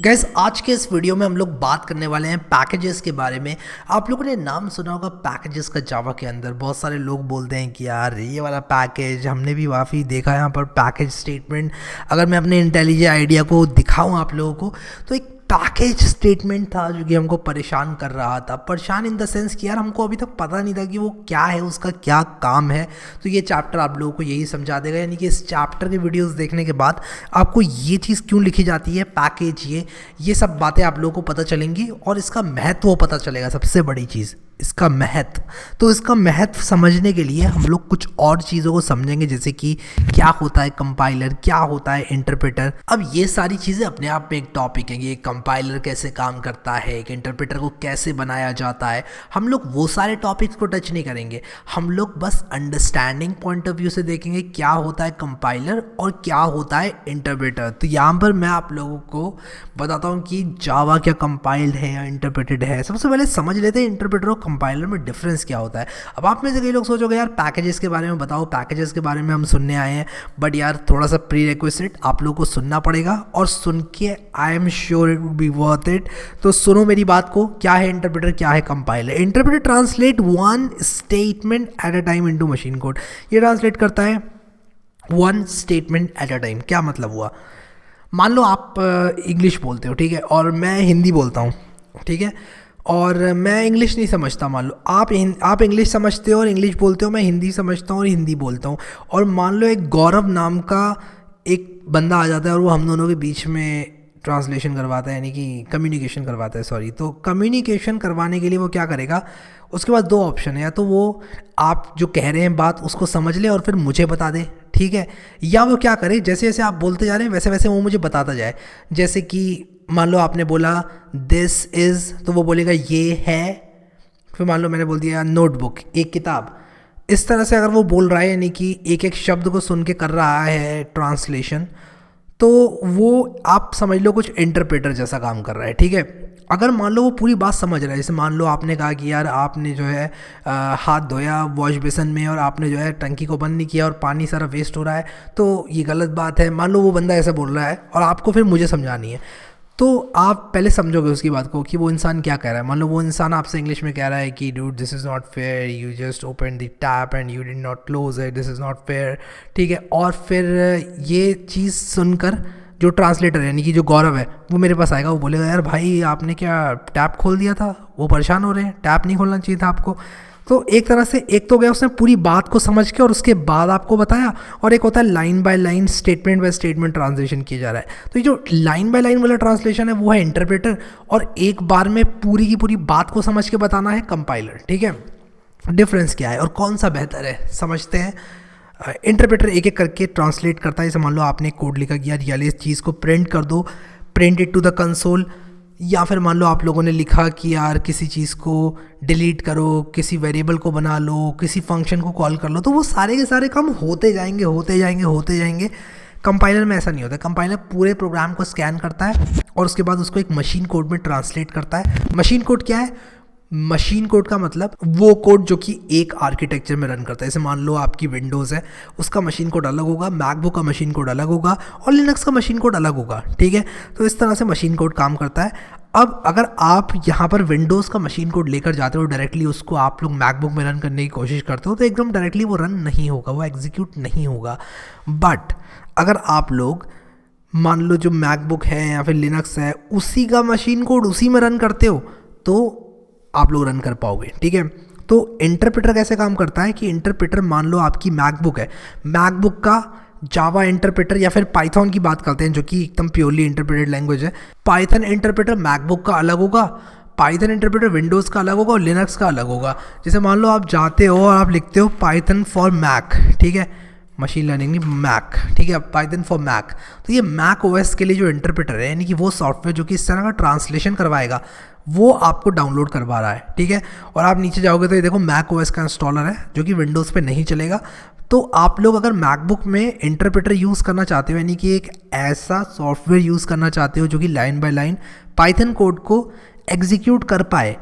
Gas आज के इस वीडियो में हम लोग बात करने वाले हैं पैकेजेस के बारे में। आप लोगों ने नाम सुना होगा पैकेजेस का जावा के अंदर। बहुत सारे लोग बोलते हैं कि यार ये वाला पैकेज, हमने भी काफ़ी देखा है यहाँ पर पैकेज स्टेटमेंट। अगर मैं अपने इंटेलिजेंट आइडिया को दिखाऊं आप लोगों को तो एक पैकेज स्टेटमेंट था जो कि हमको परेशान कर रहा था। परेशान इन द सेंस कि यार हमको अभी तक पता नहीं था कि वो क्या है, उसका क्या काम है। तो ये चैप्टर आप लोगों को यही समझा देगा, यानी कि इस चैप्टर के वीडियोस देखने के बाद आपको ये चीज़ क्यों लिखी जाती है, पैकेज, ये सब बातें आप लोगों को पता चलेंगी और इसका महत्व पता चलेगा। सबसे बड़ी चीज़ इसका महत्व। तो इसका महत्व समझने के लिए हम लोग कुछ और चीज़ों को समझेंगे, जैसे कि क्या होता है कंपाइलर, क्या होता है इंटरप्रेटर। अब ये सारी चीज़ें अपने आप में एक टॉपिक है। ये कंपाइलर कैसे काम करता है, एक इंटरप्रेटर को कैसे बनाया जाता है, हम लोग वो सारे टॉपिक्स को टच नहीं करेंगे। हम लोग बस अंडरस्टैंडिंग पॉइंट ऑफ व्यू से देखेंगे क्या होता है कंपाइलर और क्या होता है इंटरप्रेटर। तो यहाँ पर मैं आप लोगों को बताता हूँ कि जावा क्या कंपाइल्ड है या इंटरप्रेटेड है। सबसे पहले समझ लेते हैं इंटरप्रेटर और कंपाइलर में डिफरेंस क्या होता है। अब आप में से कई लोग सोचोगे यार पैकेजेस के बारे में बताओ, पैकेजेस के बारे में हम सुनने आए हैं, बट यार थोड़ा सा प्री रिक्विजिट आप लोगों को सुनना पड़ेगा और सुन के I am sure it would be worth it. तो सुनो मेरी बात को, क्या है इंटरप्रेटर, क्या है compiler. Interpreter translate one statement at a time into machine code. ये ट्रांसलेट करता है one statement at a time. क्या मतलब हुआ, मान लो आप इंग्लिश बोलते हो, ठीक है, और मैं हिंदी बोलता हूँ, ठीक है, और मैं इंग्लिश नहीं समझता। मान लो आप इंग्लिश समझते हो और इंग्लिश बोलते हो, मैं हिंदी समझता हूँ और हिंदी बोलता हूँ। और मान लो एक गौरव नाम का एक बंदा आ जाता है और वो हम दोनों के बीच में ट्रांसलेशन करवाता है, यानी कि कम्युनिकेशन करवाता है, सॉरी। तो कम्युनिकेशन करवाने के लिए वो क्या करेगा, उसके पास दो ऑप्शन है। या तो वो आप जो कह रहे हैं बात उसको समझ ले और फिर मुझे बता दे, ठीक है, या वो क्या करे, जैसे जैसे आप बोलते जा रहे हैं वैसे वैसे वो मुझे बताता जाए। जैसे कि मान लो आपने बोला दिस इज़, तो वो बोलेगा ये है। फिर मान लो मैंने बोल दिया नोटबुक, एक किताब। इस तरह से अगर वो बोल रहा है, यानी कि एक एक शब्द को सुन के कर रहा है ट्रांसलेशन, तो वो आप समझ लो कुछ इंटरप्रेटर जैसा काम कर रहा है, ठीक है। अगर मान लो वो पूरी बात समझ रहा है, जैसे मान लो आपने कहा कि यार आपने जो है हाथ धोया वॉश बेसन में और आपने जो है टंकी को बंद नहीं किया और पानी सारा वेस्ट हो रहा है, तो ये गलत बात है। मान लो वो बंदा ऐसा बोल रहा है और आपको फिर मुझे समझानी है, तो आप पहले समझोगे उसकी बात को कि वो इंसान क्या कह रहा है। मान लो वो इंसान आपसे इंग्लिश में कह रहा है कि dude this is not fair, you just open the tap and you did not close it, this is not fair, ठीक है। और फिर ये चीज़ सुनकर जो ट्रांसलेटर है, यानी कि जो गौरव है, वो मेरे पास आएगा, वो बोलेगा यार भाई आपने क्या टैप खोल दिया था, वो परेशान हो रहे हैं, टैप नहीं खोलना चाहिए था आपको। तो एक तरह से एक तो गया उसने पूरी बात को समझ के और उसके बाद आपको बताया, और एक होता है line by line, statement by statement translation किया जा रहा है। तो ये जो लाइन बाय लाइन वाला ट्रांसलेशन है वो है इंटरप्रेटर, और एक बार में पूरी की पूरी बात को समझ के बताना है कंपाइलर, ठीक है। डिफरेंस क्या है और कौन सा बेहतर है समझते हैं। इंटरप्रेटर एक एक करके ट्रांसलेट करता है। जैसे मान लो आपने कोड लिखा कि यार ये इस चीज़ को प्रिंट कर दो, print it to the console. या फिर मान लो आप लोगों ने लिखा कि यार किसी चीज़ को डिलीट करो, किसी वेरिएबल को बना लो, किसी फंक्शन को कॉल कर लो, तो वो सारे के सारे काम होते जाएंगे होते जाएंगे होते जाएंगे। कंपाइलर में ऐसा नहीं होता। कंपाइलर पूरे प्रोग्राम को स्कैन करता है और उसके बाद उसको एक मशीन कोड में ट्रांसलेट करता है। मशीन कोड क्या है, मशीन कोड का मतलब वो कोड जो कि एक आर्किटेक्चर में रन करता है। जैसे मान लो आपकी विंडोज़ है, उसका मशीन कोड अलग होगा, मैकबुक का मशीन कोड अलग होगा और लिनक्स का मशीन कोड अलग होगा, ठीक है। तो इस तरह से मशीन कोड काम करता है। अब अगर आप यहाँ पर विंडोज़ का मशीन कोड लेकर जाते हो डायरेक्टली, उसको आप लोग मैकबुक में रन करने की कोशिश करते हो, तो एकदम डायरेक्टली वो रन नहीं होगा, वो एग्जीक्यूट नहीं होगा। बट अगर आप लोग मान लो जो मैकबुक है या फिर लिनक्स है, उसी का मशीन कोड उसी में रन करते हो, तो आप लोग रन कर पाओगे, ठीक है। तो इंटरप्रेटर कैसे काम करता है कि इंटरप्रेटर, मान लो आपकी मैकबुक है, मैकबुक का जावा इंटरप्रेटर या फिर पाइथन की बात करते हैं जो कि एकदम प्योरली इंटरप्रेटेड लैंग्वेज है। पाइथन इंटरप्रेटर मैकबुक का अलग होगा, पाइथन इंटरप्रेटर विंडोज़ का अलग होगा और लिनक्स का अलग होगा। जैसे मान लो आप जाते हो और आप लिखते हो पाइथन फॉर मैक, ठीक है, मशीन लर्निंग नहीं, मैक, ठीक है, पाइथन फॉर मैक। तो ये मैक ओएस के लिए जो इंटरप्रेटर है, यानी कि वो सॉफ्टवेयर जो कि इस तरह का ट्रांसलेशन करवाएगा, वो आपको डाउनलोड करवा रहा है, ठीक है। और आप नीचे जाओगे तो ये देखो मैक ओएस का इंस्टॉलर है जो कि विंडोज़ पे नहीं चलेगा। तो आप लोग अगर मैकबुक में इंटरप्रेटर यूज़ करना चाहते हो, यानी कि एक ऐसा सॉफ्टवेयर यूज़ करना चाहते हो जो कि line by line Python code को एग्जीक्यूट कर पाए,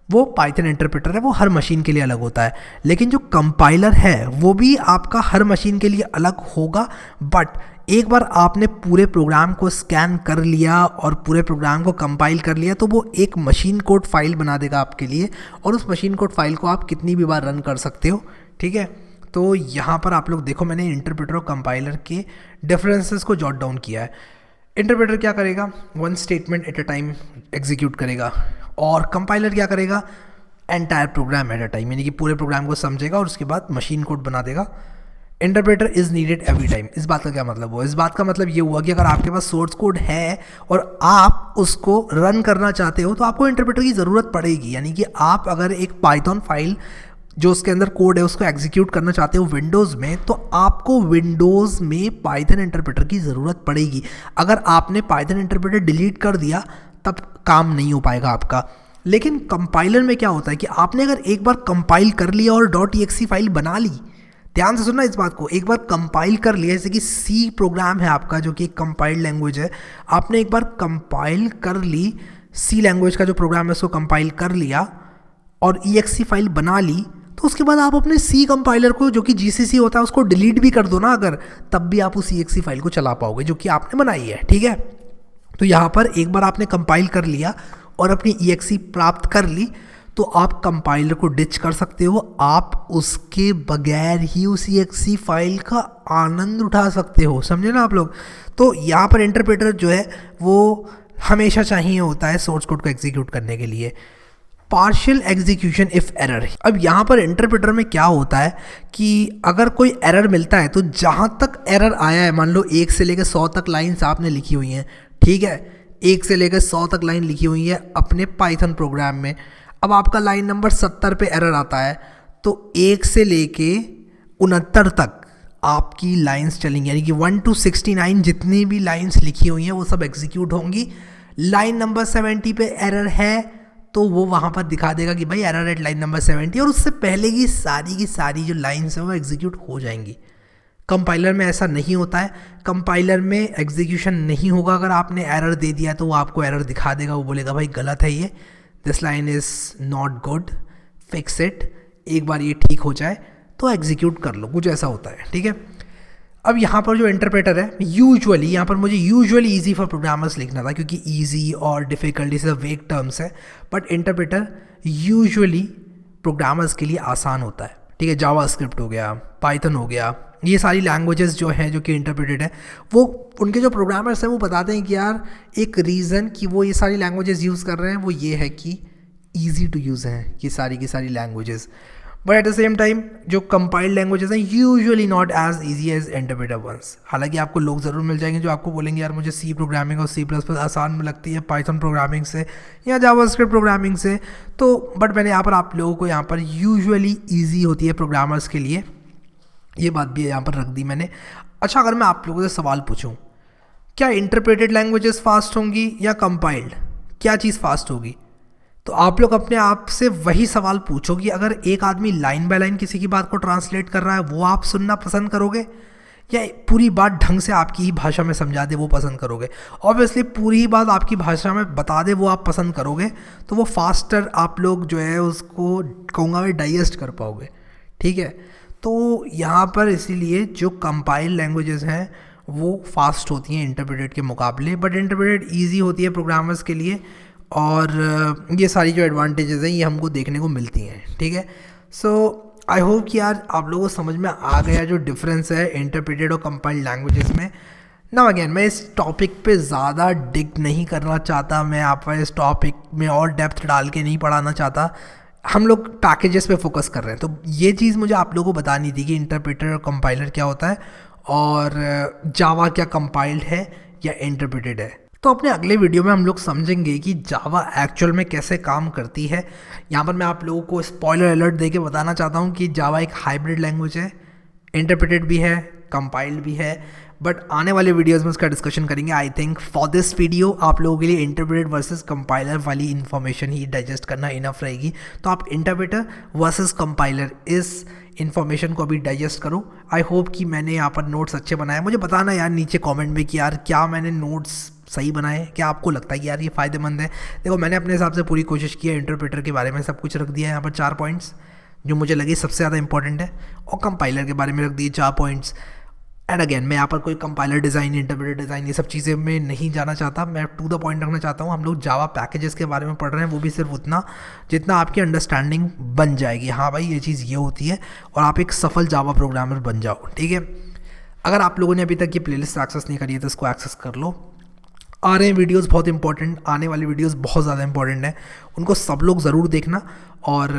वो पाइथन इंटरप्रेटर है। वो हर मशीन के लिए अलग होता है। लेकिन जो कंपाइलर है वो भी आपका हर मशीन के लिए अलग होगा, बट एक बार आपने पूरे प्रोग्राम को स्कैन कर लिया और पूरे प्रोग्राम को कंपाइल कर लिया तो वो एक मशीन कोड फाइल बना देगा आपके लिए, और उस मशीन कोड फाइल को आप कितनी भी बार रन कर सकते हो, ठीक है। तो यहाँ पर आप लोग देखो, मैंने इंटरप्रेटर और कंपाइलर के डिफरेंसेस को जॉट डाउन किया है। इंटरप्रेटर क्या करेगा, one statement at a time execute करेगा, और कंपाइलर क्या करेगा, entire program at a time, यानी कि पूरे प्रोग्राम को समझेगा और उसके बाद मशीन कोड बना देगा। Interpreter is needed every time. इस बात का क्या मतलब हुआ, इस बात का मतलब ये हुआ कि अगर आपके पास सोर्स कोड है और आप उसको रन करना चाहते हो तो आपको इंटरप्रेटर की ज़रूरत पड़ेगी। यानी कि आप अगर एक पाइथन फाइल जो उसके अंदर कोड है उसको एग्जीक्यूट करना चाहते हो विंडोज़ में, तो आपको विंडोज़ में पाइथन इंटरप्रेटर की ज़रूरत पड़ेगी। अगर आपने पाइथन इंटरप्रेटर डिलीट कर दिया तब काम नहीं हो पाएगा आपका। लेकिन कंपाइलर में क्या होता है कि आपने अगर एक बार कंपाइल कर लिया और .exe फाइल बना ली, ध्यान से सुनना इस बात को, एक बार कंपाइल कर लिया, जैसे कि सी प्रोग्राम है आपका जो कि एक कंपाइल्ड लैंग्वेज है, आपने एक बार कंपाइल कर ली, सी लैंग्वेज का जो प्रोग्राम है उसको कंपाइल कर लिया और exe फाइल बना ली, तो उसके बाद आप अपने सी कंपाइलर को जो कि GCC होता है उसको डिलीट भी कर दो ना अगर, तब भी आप उस exe फाइल को चला पाओगे जो कि आपने बनाई है, ठीक है। तो यहाँ पर एक बार आपने कंपाइल कर लिया और अपनी exe प्राप्त कर ली तो आप कंपाइलर को डिच कर सकते हो, आप उसके बगैर ही उस exe फाइल का आनंद उठा सकते हो, समझे ना आप लोग। तो यहाँ पर इंटरप्रेटर जो है वो हमेशा चाहिए होता है सोर्स कोड को एग्जीक्यूट करने के लिए। Partial execution if error. अब यहाँ पर इंटरप्रेटर में क्या होता है कि अगर कोई एरर मिलता है तो जहाँ तक एरर आया है, मान लो 1 से लेकर 100 तक लाइन्स आपने लिखी हुई हैं, ठीक है, 1 से लेकर 100 तक लाइन लिखी हुई है अपने पाइथन प्रोग्राम में। अब आपका लाइन नंबर 70 पे एरर आता है तो 1 से लेके 69 तक आपकी लाइंस चलेंगी, यानी कि 1 to 69 जितनी भी लाइंस लिखी हुई हैं वो सब एग्जीक्यूट होंगी। लाइन नंबर 70 पे एरर है तो वो वहाँ पर दिखा देगा कि भाई एरर एट लाइन नंबर 70, और उससे पहले की सारी जो लाइंस हैं वो एग्जीक्यूट हो जाएंगी। कंपाइलर में ऐसा नहीं होता है, कंपाइलर में एग्जीक्यूशन नहीं होगा। अगर आपने एरर दे दिया तो वो आपको एरर दिखा देगा, वो बोलेगा भाई गलत है ये, this line is not good, fix it, एक बार ये ठीक हो जाए तो एग्जीक्यूट कर लो, कुछ ऐसा होता है, ठीक है। अब यहाँ पर जो इंटरप्रेटर है, यूजुअली यहाँ पर मुझे यूजुअली ईजी फॉर प्रोग्रामर्स लिखना था क्योंकि ईजी और डिफ़िकल्टी से वेग टर्म्स है, बट इंटरप्रेटर यूजुअली प्रोग्रामर्स के लिए आसान होता है, ठीक है। जावास्क्रिप्ट हो गया, पाइथन हो गया, ये सारी लैंग्वेजेस जो हैं जो कि इंटरप्रेटेड है, वो उनके जो प्रोग्रामर्स हैं वो बताते हैं कि यार एक रीज़न कि वो ये सारी लैंग्वेजेस यूज़ कर रहे हैं वो ये है कि ईजी टू यूज़ हैं ये सारी की सारी languages. But at the same time जो कंपाइल्ड लैंग्वेजेस हैं usually not as easy as interpreter ones. हालांकि आपको लोग ज़रूर मिल जाएंगे जो आपको बोलेंगे यार मुझे सी प्रोग्रामिंग और C++ आसान में लगती है पाइथन प्रोग्रामिंग से या जावास्क्रिप्ट प्रोग्रामिंग से, तो बट मैंने यहाँ पर आप लोगों को यहाँ पर यूजुअली ईजी होती है प्रोग्रामर्स के लिए, ये बात भी यहाँ पर रख दी मैंने। अच्छा, अगर मैं आप लोगों से सवाल पूछूं क्या इंटरप्रेटेड लैंग्वेजेस फास्ट होंगी या कंपाइल्ड, क्या चीज़ फास्ट होगी, तो आप लोग अपने आप से वही सवाल पूछो कि अगर एक आदमी लाइन बाय लाइन किसी की बात को ट्रांसलेट कर रहा है वो आप सुनना पसंद करोगे या पूरी बात ढंग से आपकी ही भाषा में समझा दे वो पसंद करोगे। ऑब्वियसली पूरी ही बात आपकी भाषा में बता दे वो आप पसंद करोगे, तो वो फास्टर आप लोग जो है उसको कहूँगा मैं डाइजेस्ट कर पाओगे, ठीक है। तो यहाँ पर इसीलिए जो कंपाइल लैंग्वेजेस हैं वो फास्ट होती हैं इंटरप्रेटेड के मुकाबले, बट इंटरप्रेटेड ईजी होती है प्रोग्रामर्स के लिए, और ये सारी जो एडवांटेजेस हैं ये हमको देखने को मिलती हैं, ठीक है। सो आई होप कि यार आप लोगों को समझ में आ गया जो डिफरेंस है इंटरप्रेटेड और कंपाइल्ड लैंग्वेजेस में। ना अगेन मैं इस टॉपिक पे ज़्यादा डिग नहीं करना चाहता, मैं आपको इस टॉपिक में और डेप्थ डाल के नहीं पढ़ाना चाहता, हम लोग पैकेजेस पे फोकस कर रहे हैं। तो ये चीज़ मुझे आप लोगों को बतानी थी कि इंटरप्रेटर और कंपाइलर क्या होता है और जावा क्या कंपाइल्ड है या इंटरप्रेटेड है। तो अपने अगले वीडियो में हम लोग समझेंगे कि जावा एक्चुअल में कैसे काम करती है। यहाँ पर मैं आप लोगों को स्पॉइलर अलर्ट दे के बताना चाहता हूँ कि जावा एक हाइब्रिड लैंग्वेज है, इंटरप्रेटेड भी है, कंपाइल्ड भी है, बट आने वाले वीडियोस में उसका डिस्कशन करेंगे। I think for this video आप लोगों के लिए इंटरप्रेटेड वर्सेस कंपाइलर वाली इन्फॉर्मेशन ही डाइजेस्ट करना इनफ रहेगी। तो आप इंटरप्रेटर वर्सेस कंपाइलर इस इन्फॉर्मेशन को अभी डाइजेस्ट करो। आई होप कि मैंने यहाँ पर नोट्स अच्छे बनाए। मुझे बताना यार नीचे कमेंट में कि यार क्या मैंने नोट्स सही बनाए, क्या आपको लगता है कि यार ये फ़ायदेमंद है। देखो मैंने अपने हिसाब से पूरी कोशिश की है, इंटरप्रेटर के बारे में सब कुछ रख दिया है यहाँ पर 4 पॉइंट्स जो मुझे लगे सबसे ज़्यादा इंपॉर्टेंट है, और कंपाइलर के बारे में रख दिए 4 पॉइंट्स। एंड अगेन मैं यहाँ पर कोई कंपाइलर डिज़ाइन, इंटरप्रेटर डिज़ाइन, ये सब चीज़ें में नहीं जाना चाहता। मैं टू द पॉइंट रखना चाहता हूँ। हम लोग जावा पैकेजेस के बारे में पढ़ रहे हैं, वो भी सिर्फ उतना जितना आपकी अंडरस्टैंडिंग बन जाएगी। हाँ भाई, ये चीज़ ये होती है और आप एक सफल जावा प्रोग्रामर बन जाओ, ठीक है। अगर आप लोगों ने अभी तक ये प्लेलिस्ट एक्सेस नहीं करी है तो इसको एक्सेस कर लो। आ रहे हैं वीडियोस बहुत इंपॉर्टेंट, आने वाली वीडियोस बहुत ज़्यादा इंपॉर्टेंट है, उनको सब लोग ज़रूर देखना। और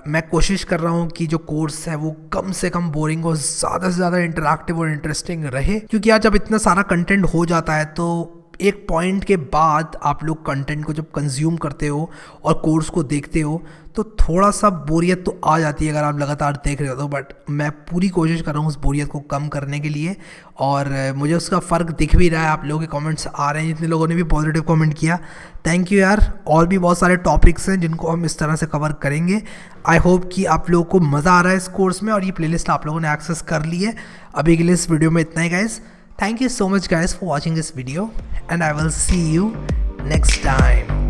मैं कोशिश कर रहा हूँ कि जो कोर्स है वो कम से कम बोरिंग और ज़्यादा से ज़्यादा इंटरैक्टिव और इंटरेस्टिंग रहे, क्योंकि आज जब इतना सारा कंटेंट हो जाता है तो एक पॉइंट के बाद आप लोग कंटेंट को जब कंज्यूम करते हो और कोर्स को देखते हो तो थोड़ा सा बोरियत तो आ जाती है अगर आप लगातार देख रहे हो तो। बट मैं पूरी कोशिश कर रहा हूँ उस बोरियत को कम करने के लिए, और मुझे उसका फ़र्क दिख भी रहा है। आप लोगों के कमेंट्स आ रहे हैं, जितने लोगों ने भी पॉजिटिव कमेंट किया, थैंक यू यार। और भी बहुत सारे टॉपिक्स हैं जिनको हम इस तरह से कवर करेंगे। आई होप कि आप लोगों को मज़ा आ रहा है इस कोर्स में और ये प्लेलिस्ट आप लोगों ने एक्सेस कर ली है। अभी के लिए इस वीडियो में इतना ही guys. Thank you so much guys for watching this video and I will see you next time.